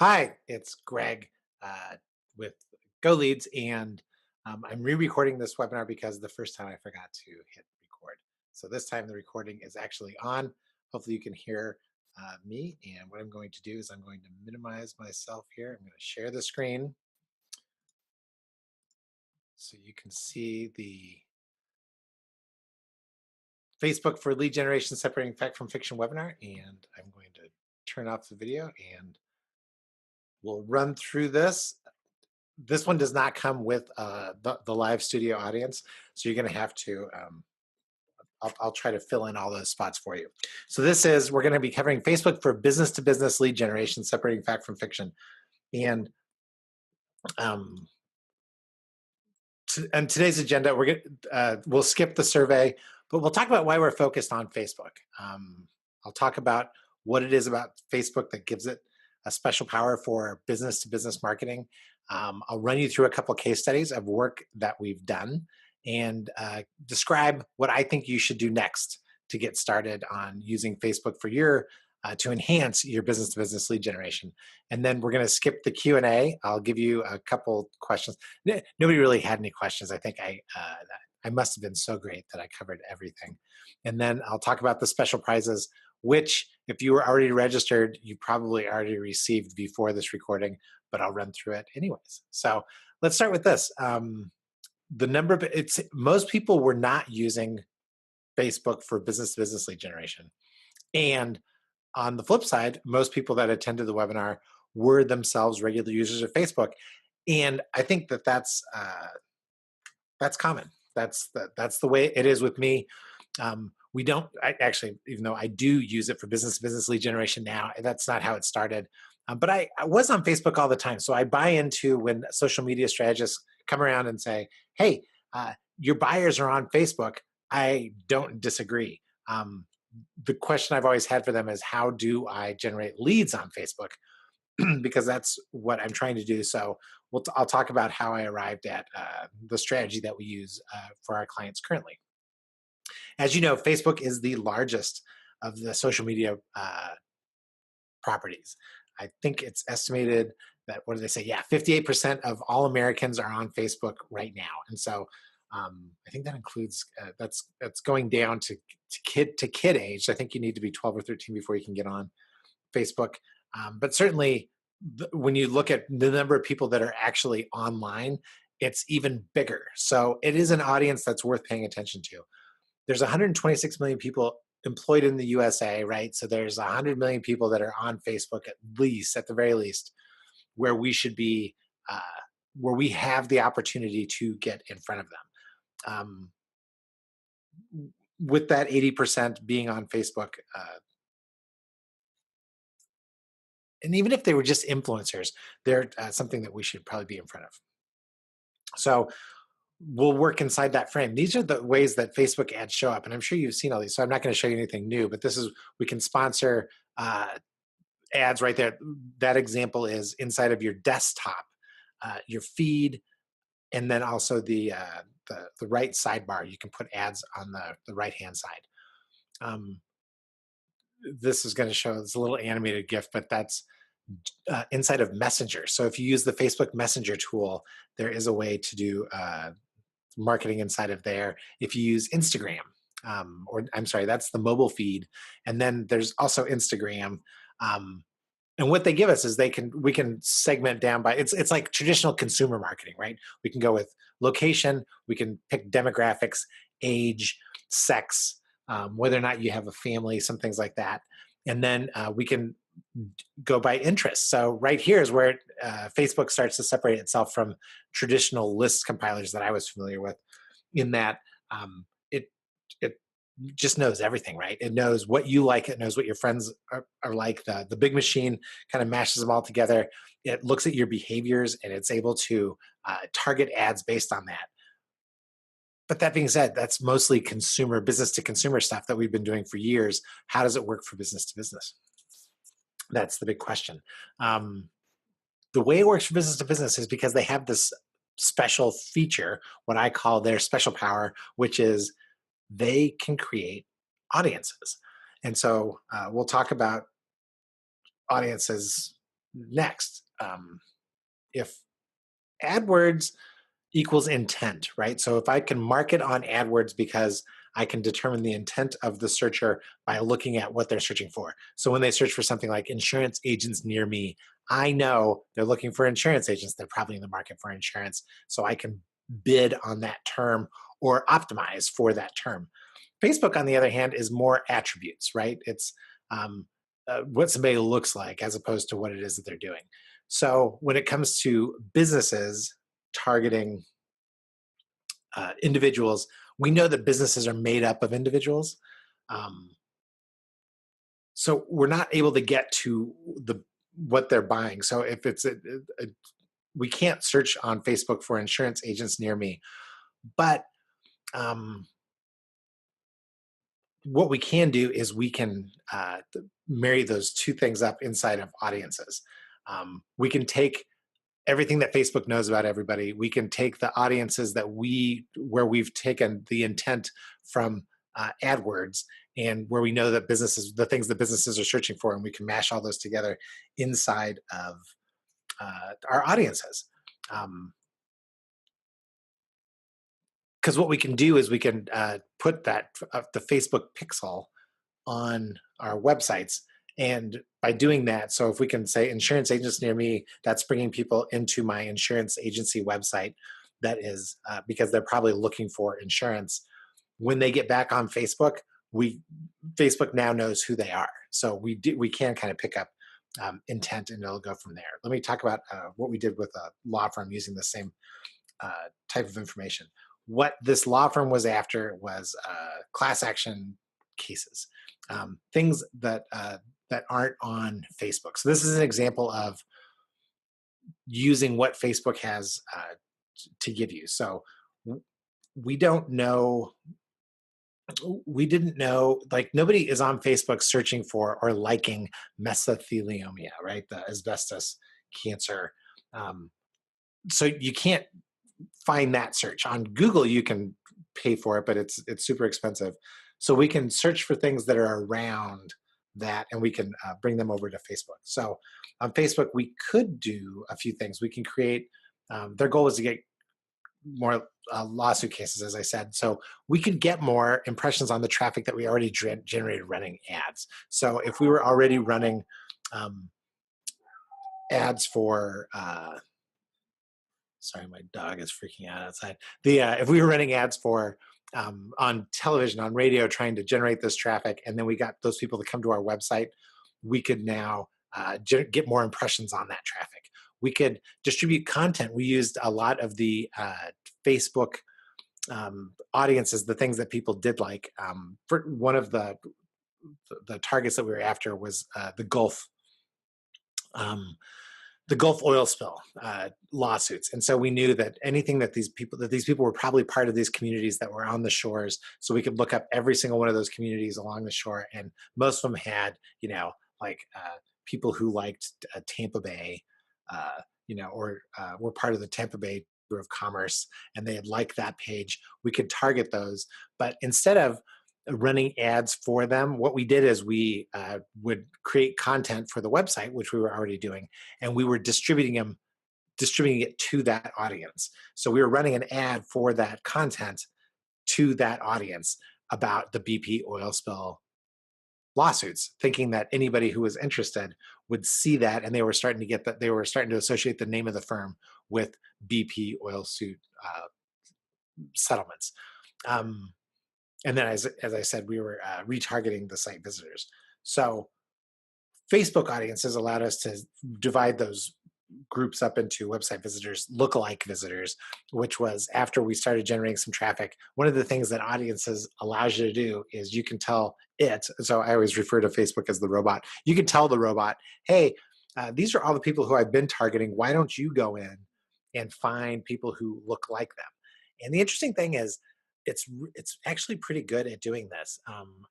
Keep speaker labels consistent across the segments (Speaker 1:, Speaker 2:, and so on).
Speaker 1: Hi, it's Greg with GoLeads, and I'm re-recording this webinar because the first time I forgot to hit record. So this time the recording is actually on. Hopefully you can hear me. And what I'm going to do is I'm going to minimize myself here. I'm going to share the screen so you can see the Facebook for lead generation separating fact from fiction webinar. And I'm going to turn off the video and we'll run through this. This one does not come with the live studio audience, so you're going to have to. I'll try to fill in all those spots for you. So we're going to be covering Facebook for business to business lead generation, separating fact from fiction, and um, on today's agenda, we'll skip the survey, but we'll talk about why we're focused on Facebook. I'll talk about what it is about Facebook that gives it a special power for business to business marketing. I'll run you through a couple case studies of work that we've done and describe what I think you should do next to get started on using Facebook for to enhance your business to business lead generation. And then we're going to skip the Q&A. I'll give you a couple questions. Nobody really had any questions. I think I must have been so great that I covered everything. And then I'll talk about the special prizes, which if you were already registered, you probably already received before this recording, but I'll run through it anyways. So let's start with this. Most people were not using Facebook for business to business lead generation. And on the flip side, most people that attended the webinar were themselves regular users of Facebook. And I think that's common. That's the way it is with me. We don't even though I do use it for business to business lead generation now, that's not how it started. But I was on Facebook all the time. So I buy into when social media strategists come around and say, hey, your buyers are on Facebook. I don't disagree. The question I've always had for them is, how do I generate leads on Facebook? Because that's what I'm trying to do. So I'll talk about how I arrived at the strategy that we use for our clients currently. As you know, Facebook is the largest of the social media properties. I think it's estimated that, what do they say? Yeah, 58% of all Americans are on Facebook right now. And so I think that includes, that's going down to kid age. I think you need to be 12 or 13 before you can get on Facebook. But certainly when you look at the number of people that are actually online, it's even bigger. So it is an audience that's worth paying attention to. There's 126 million people employed in the USA, right? So there's 100 million people that are on Facebook at the very least, where we should be, where we have the opportunity to get in front of them. With that 80% being on Facebook, and even if they were just influencers, they're something that we should probably be in front of. So we'll work inside that frame. These are the ways that Facebook ads show up. And I'm sure you've seen all these, so I'm not going to show you anything new, but we can sponsor ads right there. That example is inside of your desktop, your feed, and then also the right sidebar. You can put ads on the right-hand side. This is going to show, it's a little animated GIF, but that's inside of Messenger. So if you use the Facebook Messenger tool, there is a way to do marketing inside of there. If you use Instagram, or I'm sorry, that's the mobile feed. And then there's also Instagram. And what they give us is we can segment down by, it's like traditional consumer marketing, right? We can go with location, we can pick demographics, age, sex, whether or not you have a family, some things like that. And then we can go by interest. So right here is where Facebook starts to separate itself from traditional list compilers that I was familiar with, in that it just knows everything, right? It knows what you like. It knows what your friends are like. The big machine kind of mashes them all together. It looks at your behaviors and it's able to target ads based on that. But that being said, that's mostly business to consumer stuff that we've been doing for years. How does it work for business to business? That's the big question. The way it works for business to business is because they have this special feature, what I call their special power, which is they can create audiences. And so we'll talk about audiences Next, if AdWords equals intent, right? So if I can market on AdWords because I can determine the intent of the searcher by looking at what they're searching for. So when they search for something like insurance agents near me, I know they're looking for insurance agents. They're probably in the market for insurance. So I can bid on that term or optimize for that term. Facebook, on the other hand, is more attributes, right? It's what somebody looks like as opposed to what it is that they're doing. So when it comes to businesses targeting individuals, we know that businesses are made up of individuals. Um, so we're not able to get to the what they're buying. So if it's we can't search on Facebook for insurance agents near me, but um, what we can do is we can marry those two things up inside of audiences. We can take everything that Facebook knows about everybody. We can take the audiences where we've taken the intent from AdWords and where we know that the things that businesses are searching for, and we can mash all those together inside of our audiences. Because what we can do is we can put the Facebook pixel on our websites. And by doing that, so if we can say insurance agents near me, that's bringing people into my insurance agency website. That is because they're probably looking for insurance. When they get back on Facebook, Facebook now knows who they are. So we can kind of pick up intent, and it'll go from there. Let me talk about what we did with a law firm using the same type of information. What this law firm was after was class action cases, things that aren't on Facebook. So this is an example of using what Facebook has to give you. So we don't know. We didn't know, like nobody is on Facebook searching for or liking mesothelioma, right? The asbestos cancer. Um, so you can't find that search on Google. You can pay for it, but it's super expensive. So we can search for things that are around that, and we can bring them over to Facebook. So on Facebook, we could do a few things. We can create. Their goal is to get more lawsuit cases, as I said. So we could get more impressions on the traffic that we already generated running ads. So if we were already running ads for sorry, my dog is freaking out outside. If we were running ads for on television, on radio, trying to generate this traffic, and then we got those people to come to our website, we could now get more impressions on that traffic. We could distribute content. We used a lot of the Facebook audiences, the things that people did like. For one of the targets that we were after was the Gulf. The Gulf oil spill lawsuits, and so we knew that anything that these people were probably part of these communities that were on the shores. So we could look up every single one of those communities along the shore, and most of them had, like people who liked Tampa Bay, or were part of the Tampa Bay Chamber of Commerce, and they had liked that page. We could target those, but instead of running ads for them, what we did is we would create content for the website, which we were already doing, and we were distributing it to that audience. So we were running an ad for that content to that audience about the BP oil spill lawsuits, thinking that anybody who was interested would see that, and they were starting to associate the name of the firm with BP oil suit settlements. And then, as I said, we were retargeting the site visitors. So Facebook audiences allowed us to divide those groups up into website visitors, lookalike visitors, which was after we started generating some traffic. One of the things that audiences allows you to do is you can tell it. So I always refer to Facebook as the robot. You can tell the robot, hey, these are all the people who I've been targeting. Why don't you go in and find people who look like them? And the interesting thing is, it's actually pretty good at doing this.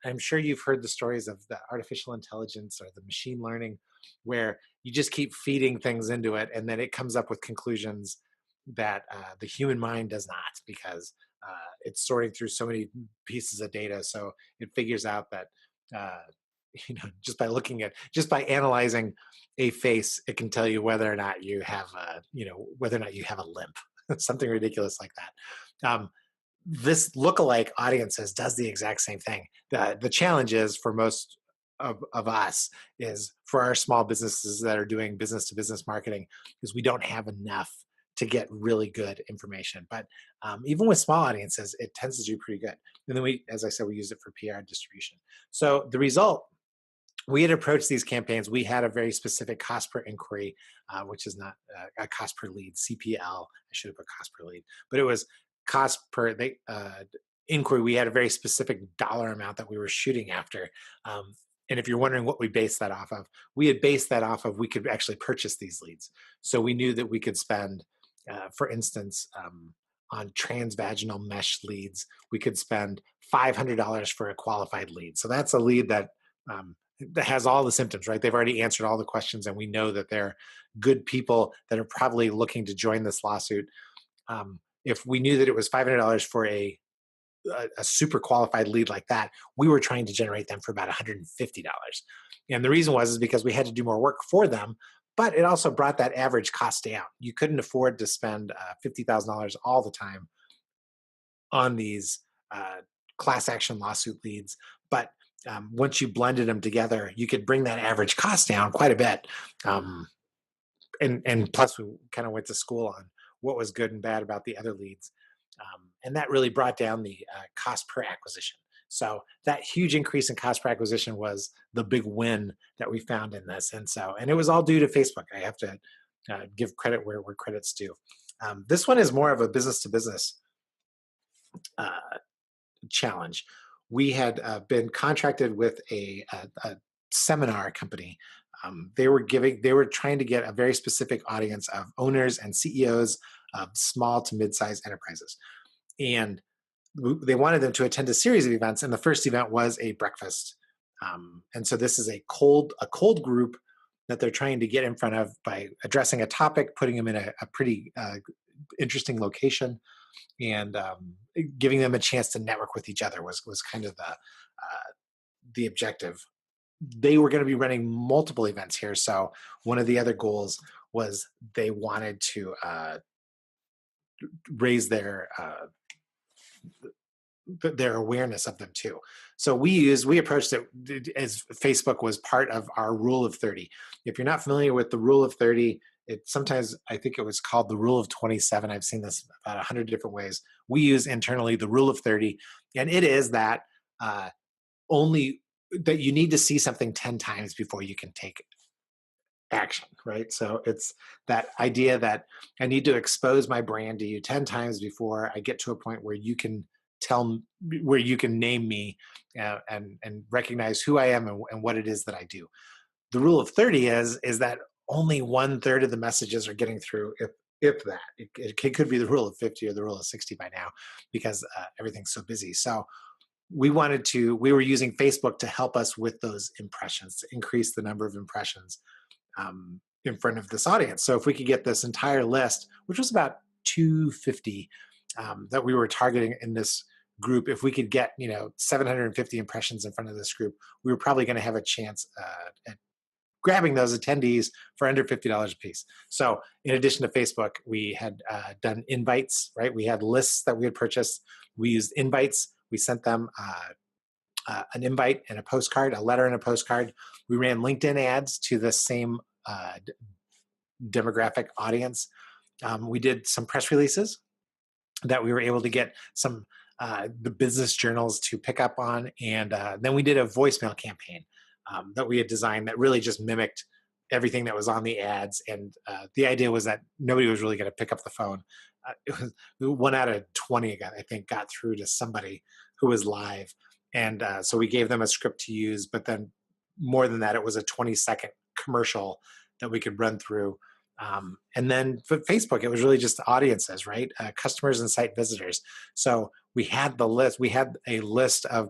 Speaker 1: I'm sure you've heard the stories of the artificial intelligence or the machine learning, where you just keep feeding things into it, and then it comes up with conclusions that the human mind does not, because it's sorting through so many pieces of data. So it figures out that just by analyzing a face, it can tell you whether or not you have whether or not you have a limp, something ridiculous like that. This lookalike audiences does the exact same thing. The challenge is for most of us is for our small businesses that are doing business to business marketing is we don't have enough to get really good information. But even with small audiences, it tends to do pretty good. And then as I said, we use it for PR distribution. So the result, we had approached these campaigns. We had a very specific cost per inquiry, which is not a cost per lead, CPL. I should have put cost per lead, but it was cost per inquiry. We had a very specific dollar amount that we were shooting after. And if you're wondering what we based that off of, we had based that off of we could actually purchase these leads. So we knew that we could spend, for instance, on transvaginal mesh leads, we could spend $500 for a qualified lead. So that's a lead that has all the symptoms, right? They've already answered all the questions, and we know that they're good people that are probably looking to join this lawsuit. If we knew that it was $500 for a super qualified lead like that, we were trying to generate them for about $150. And the reason is because we had to do more work for them, but it also brought that average cost down. You couldn't afford to spend $50,000 all the time on these class action lawsuit leads. But once you blended them together, you could bring that average cost down quite a bit. And plus, we kind of went to school on what was good and bad about the other leads. And that really brought down the cost per acquisition. So that huge increase in cost per acquisition was the big win that we found in this. And it was all due to Facebook. I have to give credit where credit's due. This one is more of a business to business challenge. We had been contracted with a seminar company. They were trying to get a very specific audience of owners and CEOs of small to mid-sized enterprises. And they wanted them to attend a series of events. And the first event was a breakfast. And so this is a cold group that they're trying to get in front of by addressing a topic, putting them in a pretty interesting location, and giving them a chance to network with each other was kind of the objective. They were going to be running multiple events here. So one of the other goals was they wanted to raise their awareness of them too. So we approached it as Facebook was part of our rule of 30. If you're not familiar with the rule of 30, sometimes I think it was called the rule of 27. I've seen this about 100 different ways. We use internally the rule of 30, and it is that only that you need to see something 10 times before you can take action, right? So it's that idea that I need to expose my brand to you 10 times before I get to a point where you can name me and recognize who I am and what it is that I do. The rule of 30 is that only 1/3 of the messages are getting through, if that. It could be the rule of 50 or the rule of 60 by now, because everything's so busy. So we were using Facebook to help us with those impressions, to increase the number of impressions in front of this audience. So if we could get this entire list, which was about 250 that we were targeting in this group, if we could get 750 impressions in front of this group, we were probably going to have a chance at grabbing those attendees for under $50 a piece. So in addition to Facebook, we had done invites, right? We had lists that we had purchased. We used invites. We sent them an invite and a postcard, a letter and a postcard. We ran LinkedIn ads to the same demographic audience. We did some press releases that we were able to get some the business journals to pick up on. And then we did a voicemail campaign that we had designed that really just mimicked everything that was on the ads. And the idea was that nobody was really going to pick up the phone. It was 1 out of 20, I think, got through to somebody who was live. And so we gave them a script to use, but then more than that, it was a 20-second commercial that we could run through. And then for Facebook, it was really just audiences, right? Customers and site visitors. So we had the list. We had a list of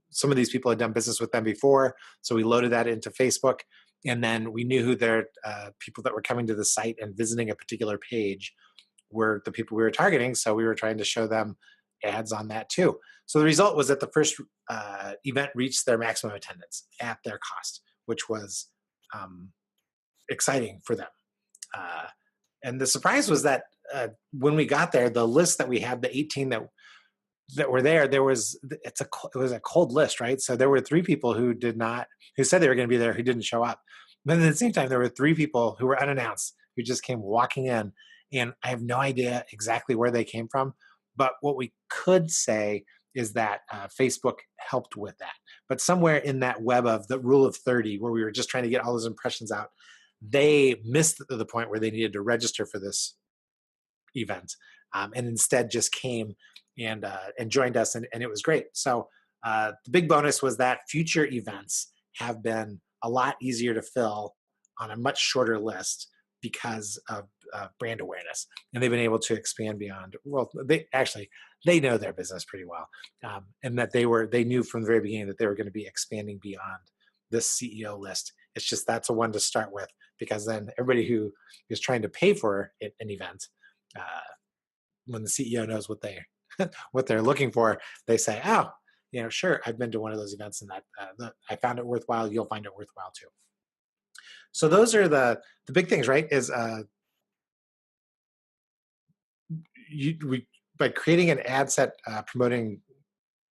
Speaker 1: some of these people had done business with them before. So we loaded that into Facebook. And then we knew who their people that were coming to the site and visiting a particular page were the people we were targeting. So we were trying to show them ads on that too. So the result was that the first event reached their maximum attendance at their cost, which was um, exciting for them. Uh, and the surprise was that when we got there, the list that we had, the 18 that were there, it was a cold list, right? So there were 3 people who said they were going to be there, who didn't show up. But at the same time, there were 3 people who were unannounced, who just came walking in, and I have no idea exactly where they came from. But what we could say is that Facebook helped with that. But somewhere in that web of the rule of 30, where we were just trying to get all those impressions out, they missed the point where they needed to register for this event, and instead just came and joined us, and it was great. So the big bonus was that future events have been a lot easier to fill on a much shorter list because of brand awareness, and they've been able to expand beyond. Well, they know their business pretty well, and that they knew from the very beginning that they were going to be expanding beyond this CEO list. It's just that's a one to start with, because then everybody who is trying to pay for an event, uh, when the CEO knows what what they're looking for, they say, "Oh, sure, I've been to one of those events, and I found it worthwhile. You'll find it worthwhile too." So those are the big things, right? Is we by creating an ad set promoting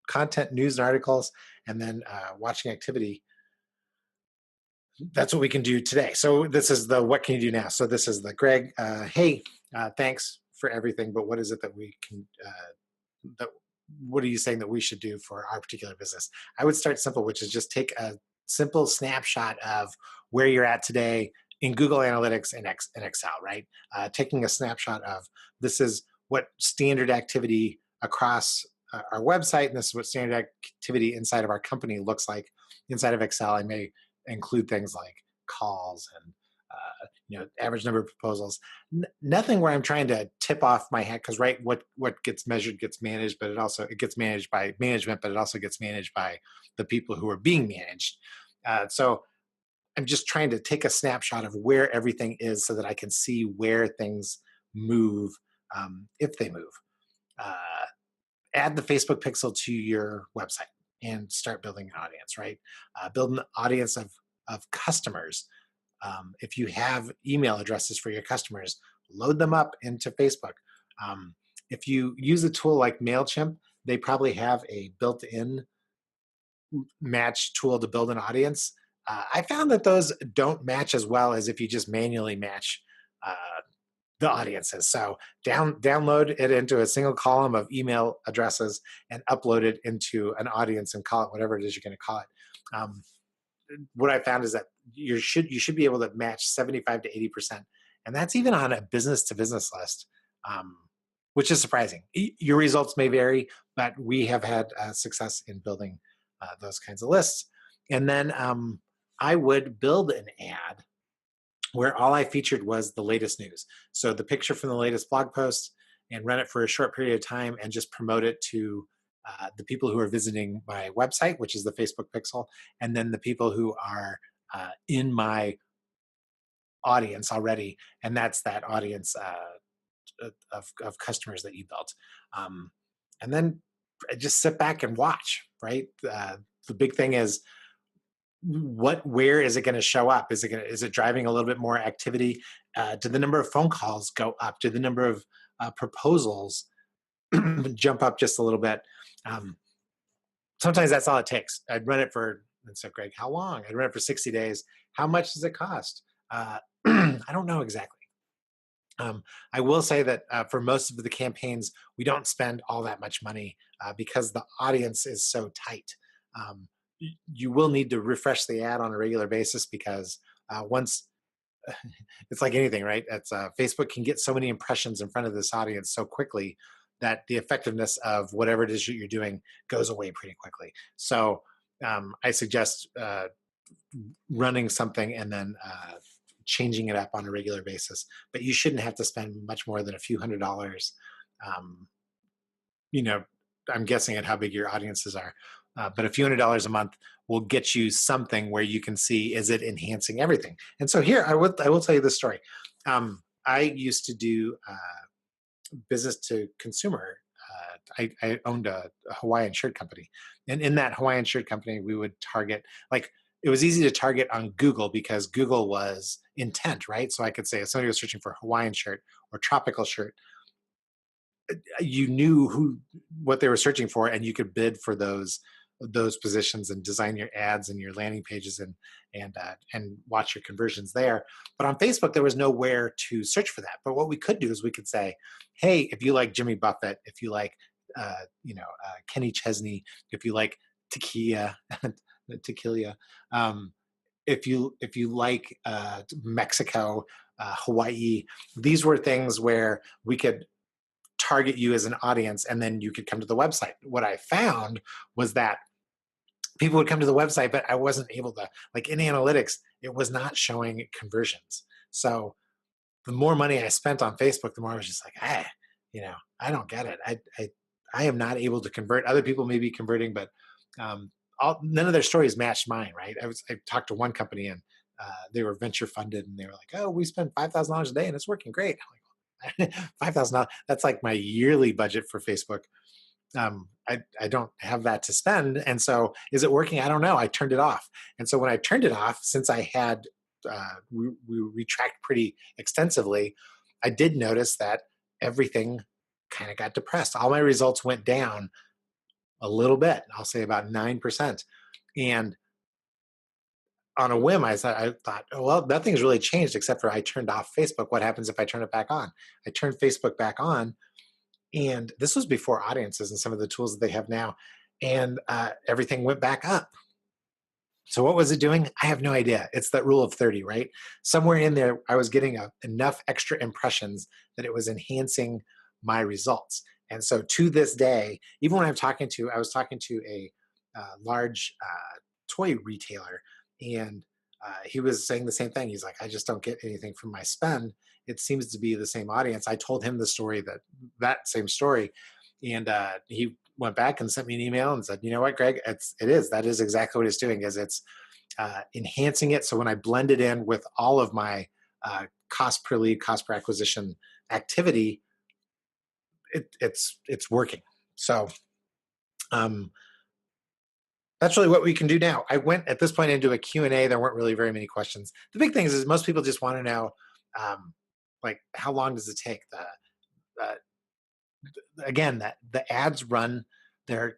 Speaker 1: content, news, and articles, and then watching activity. That's what we can do today. So this is the what can you do now. So this is the Greg. Hey, thanks for everything, but what is it that we can? What are you saying that we should do for our particular business? I would start simple, which is just take a simple snapshot of where you're at today in Google Analytics and Excel, right? Taking a snapshot of this is what standard activity across our website, and this is what standard activity inside of our company looks like. Inside of Excel, I may include things like calls and average number of proposals. Nothing where I'm trying to tip off my hat, because right, what gets measured gets managed, but it gets managed by management, but it also gets managed by the people who are being managed. So I'm just trying to take a snapshot of where everything is so that I can see where things move, if they move. Uh, Add the Facebook pixel to your website and start building an audience, right? Build an audience of customers. If you have email addresses for your customers, load them up into Facebook. If you use a tool like MailChimp, they probably have a built-in match tool to build an audience. I found that those don't match as well as if you just manually match the audiences. So download it into a single column of email addresses and upload it into an audience and call it whatever it is you're going to call it. What I found is that you should be able to match 75 to 80%, and that's even on a business to business list, which is surprising. Your results may vary, but we have had success in building those kinds of lists. And then I would build an ad where all I featured was the latest news. So the picture from the latest blog post, and run it for a short period of time and just promote it to the people who are visiting my website, which is the Facebook pixel, and then the people who are in my audience already, and that's that audience of customers that you built. And then just sit back and watch, right? The big thing is, where is it going to show up? Is it driving a little bit more activity? Do the number of phone calls go up? Do the number of proposals jump up just a little bit? Sometimes that's all it takes. I'd run it for, and so Greg, how long? I'd run it for 60 days. How much does it cost? I don't know exactly. I will say that for most of the campaigns, we don't spend all that much money because the audience is so tight. You will need to refresh the ad on a regular basis, because once it's like anything, right? It's Facebook can get so many impressions in front of this audience so quickly that the effectiveness of whatever it is you're doing goes away pretty quickly. So I suggest running something and then changing it up on a regular basis. But you shouldn't have to spend much more than a few $100s. I'm guessing at how big your audiences are. But a few $100s a month will get you something where you can see, is it enhancing everything? And so here, I will tell you this story. I used to do business to consumer I owned a Hawaiian shirt company, and in that Hawaiian shirt company, we would target like it was easy to target on Google because Google was intent, right? So I could say if somebody was searching for Hawaiian shirt or tropical shirt, you knew who what they were searching for, and you could bid for those positions and design your ads and your landing pages and watch your conversions there. But on Facebook, there was nowhere to search for that. But what we could do is we could say, hey, if you like Jimmy Buffett, if you like Kenny Chesney, if you like tequila, tequila, um, if you like Mexico, Hawaii, these were things where we could target you as an audience and then you could come to the website. What I found was that people would come to the website, but I wasn't able to, like in analytics, it was not showing conversions. So the more money I spent on Facebook, the more I was just like, I don't get it. I am not able to convert. Other people may be converting, but none of their stories matched mine, right? I talked to one company and they were venture funded and they were like, oh, we spend $5,000 a day and it's working great. I'm like, $5,000. That's like my yearly budget for Facebook. I don't have that to spend. And so is it working? I don't know. I turned it off. And so when I turned it off, since I had, we retracked pretty extensively, I did notice that everything kind of got depressed. All my results went down a little bit. I'll say about 9%. And on a whim, I thought, oh, well, nothing's really changed except for I turned off Facebook. What happens if I turn it back on? I turned Facebook back on. And this was before audiences and some of the tools that they have now. And everything went back up. So what was it doing? I have no idea. It's that rule of 30, right? Somewhere in there, I was getting enough extra impressions that it was enhancing my results. And so to this day, even when I was talking to a large toy retailer, and he was saying the same thing. He's like, I just don't get anything from my spend. It seems to be the same audience. I told him the story, that same story, and he went back and sent me an email and said, you know what, Greg, that is exactly what it's doing. Is it's enhancing it. So when I blend it in with all of my cost per lead, cost per acquisition activity, it's working. So that's really what we can do now. I went at this point into a Q&A. There weren't really very many questions. The big thing is most people just want to know, like, how long does it take? Again, that the ads run, their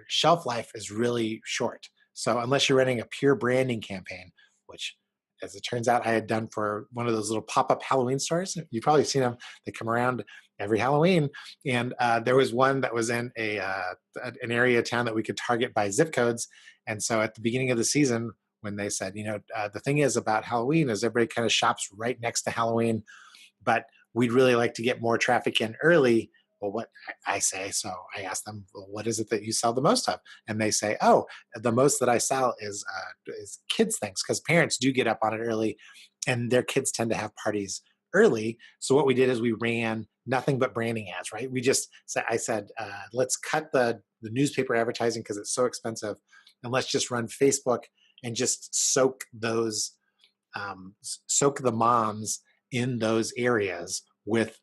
Speaker 1: shelf life is really short. So unless you're running a pure branding campaign, which as it turns out, I had done for one of those little pop-up Halloween stores. You've probably seen them. They come around every Halloween. And there was one that was in an area of town that we could target by zip codes. And so at the beginning of the season, when they said, the thing is about Halloween is everybody kind of shops right next to Halloween, but we'd really like to get more traffic in early. Well, what I say, so I ask them, well, what is it that you sell the most of? And they say, oh, the most that I sell is kids things, because parents do get up on it early and their kids tend to have parties early. So what we did is we ran nothing but branding ads, right? I said, let's cut the newspaper advertising because it's so expensive, and let's just run Facebook and just soak the moms in those areas with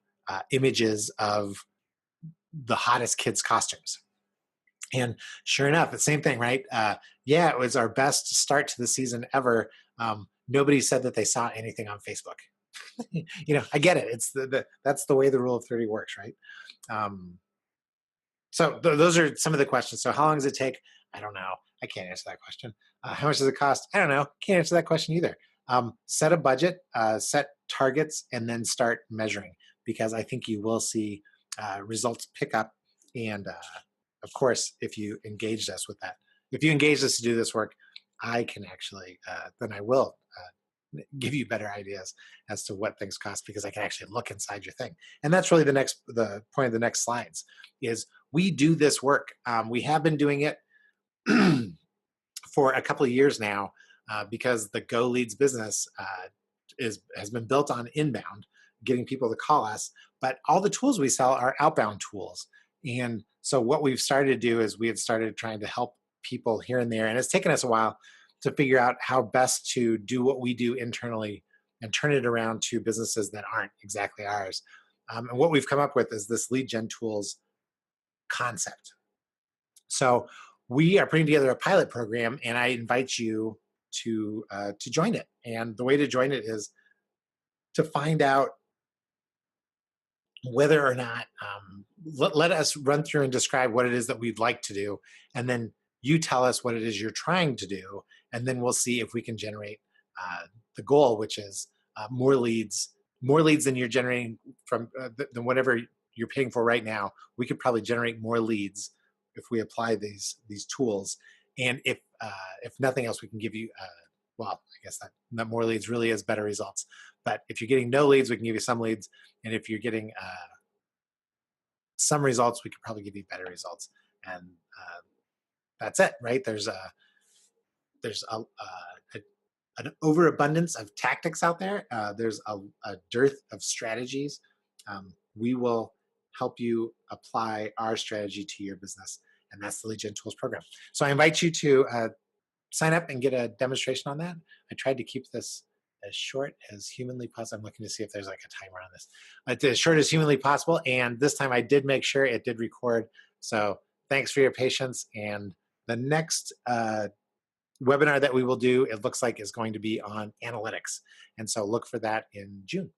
Speaker 1: images of the hottest kids' costumes. And sure enough, the same thing, right? It was our best start to the season ever. Nobody said that they saw anything on Facebook. I get it. It's that's the way the rule of 30 works, right? So those are some of the questions. So how long does it take? I don't know. I can't answer that question. How much does it cost? I don't know. Can't answer that question either. Set a budget, set targets, and then start measuring, because I think you will see results pick up. And of course, if you engaged us with that, if you engaged us to do this work, I can actually, then I will give you better ideas as to what things cost, because I can actually look inside your thing. And that's really the point of the next slides is we do this work. We have been doing it for a couple of years now, because the GoLeads business has been built on inbound, getting people to call us. But all the tools we sell are outbound tools. And so what we've started to do is we have started trying to help people here and there. And it's taken us a while to figure out how best to do what we do internally and turn it around to businesses that aren't exactly ours. And what we've come up with is this lead gen tools concept. So we are putting together a pilot program, and I invite you to join it. And the way to join it is to find out whether or not let us run through and describe what it is that we'd like to do, and then you tell us what it is you're trying to do, and then we'll see if we can generate the goal, which is more leads than you're generating from than whatever you're paying for right now. We could probably generate more leads if we apply these tools, and if nothing else, we can give you well, I guess that more leads really is better results. But if you're getting no leads, we can give you some leads. And if you're getting some results, we could probably give you better results. And that's it, right? There's an overabundance of tactics out there. There's a dearth of strategies. We will help you apply our strategy to your business. And that's the Lead Gen Tools program. So I invite you to sign up and get a demonstration on that. I tried to keep this as short as humanly possible. I'm looking to see if there's like a timer on this. As short as humanly possible. And this time I did make sure it did record. So thanks for your patience. And the next webinar that we will do, it looks like, is going to be on analytics. And so look for that in June.